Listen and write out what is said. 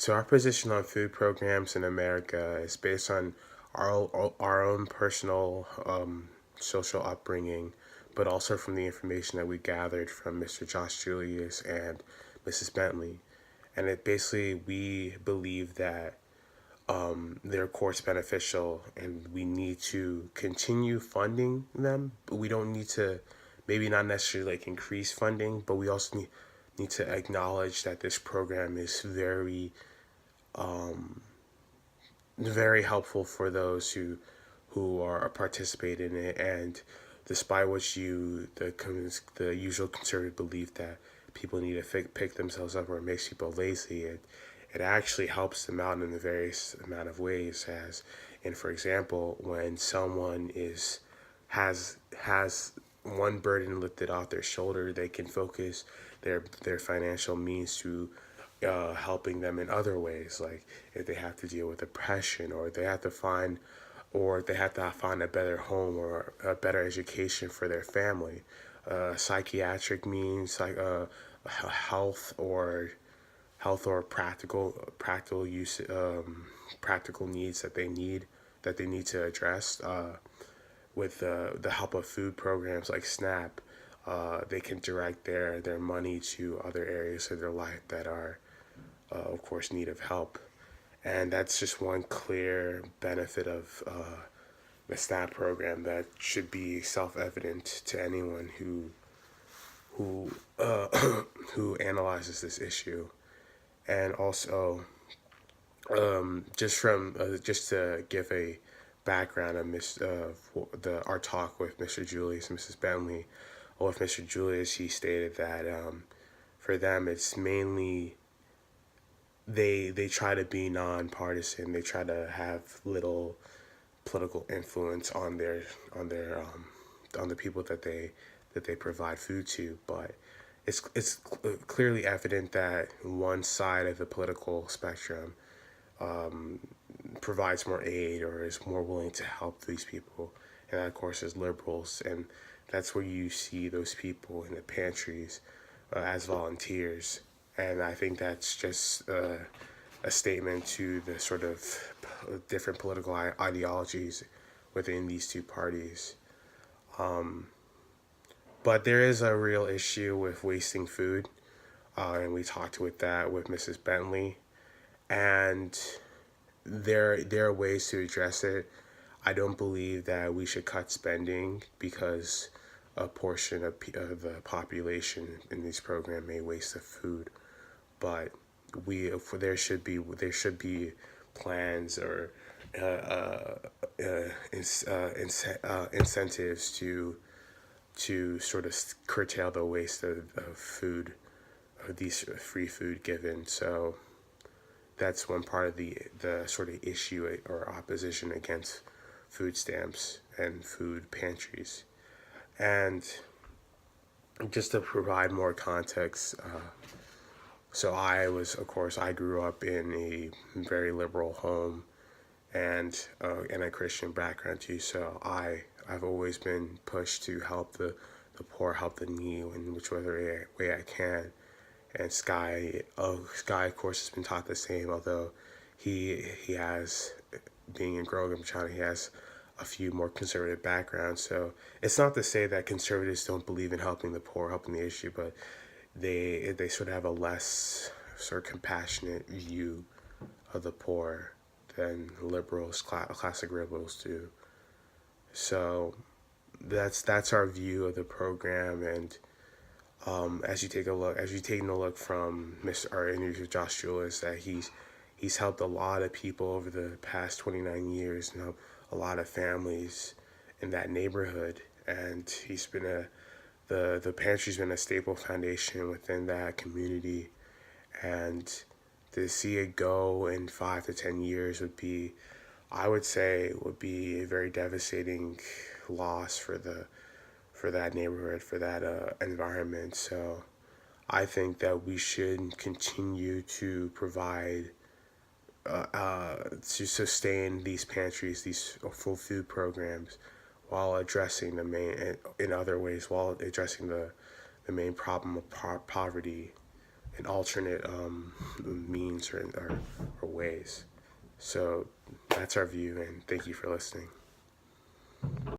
So our position on food programs in America is based on our own personal social upbringing, but also from the information that we gathered from Mr. Josh Julius and Mrs. Bentley. And it basically, we believe that they're course beneficial and we need to continue funding them, but we don't need to maybe not necessarily like increase funding, but we also need to acknowledge that this program is very helpful for those who are participating in it. And despite what the usual conservative belief that people need to pick themselves up or it makes people lazy, it actually helps them out in a various amount of ways. As and for example, when someone has one burden lifted off their shoulder, they can focus their financial means to helping them in other ways, like if they have to deal with depression, or they have to find a better home or a better education for their family. Psychiatric means like health or practical use practical needs that they need to address with the help of food programs like SNAP. They can direct their money to other areas of their life that are of course need of help. And that's just one clear benefit of the SNAP program that should be self-evident to anyone who who analyzes this issue. And also, just to give a background of the our talk with Mr. Julius and Mrs. Bentley. Well, with Mr. Julius, he stated that for them it's mainly they try to be nonpartisan. They try to have little political influence on their on the people that they provide food to, but it's clearly evident that one side of the political spectrum provides more aid or is more willing to help these people, and that of course is liberals, and that's where you see those people in the pantries as volunteers, and I think that's just a statement to the sort of different political ideologies within these two parties. But there is a real issue with wasting food, and we talked with that with Mrs. Bentley, and there are ways to address it. I don't believe that we should cut spending because a portion of the population in this program may waste the food, but there should be plans or incentives to sort of curtail the waste of food, of these free food given. So that's one part of the sort of issue or opposition against food stamps and food pantries. And just to provide more context, so of course, I grew up in a very liberal home and a Christian background too. So I've always been pushed to help the poor, help the needy in whichever way I can. And Sky of course has been taught the same. Although he has, being in Grogan, China, he has a few more conservative backgrounds. So it's not to say that conservatives don't believe in helping the poor, helping the issue, but they sort of have a less sort of compassionate view of the poor than classic liberals do. So that's our view of the program. And as you taking a look from our interview with Josh Julius, that he's helped a lot of people over the past 29 years and helped a lot of families in that neighborhood. And the pantry's been a staple foundation within that community. And to see it go in 5 to 10 years I would say, would be a very devastating loss for that neighborhood, for that environment. So I think that we should continue to provide to sustain these pantries, these full food programs, while addressing in other ways, while addressing the main problem of poverty an alternate means or ways. So that's our view, and thank you for listening.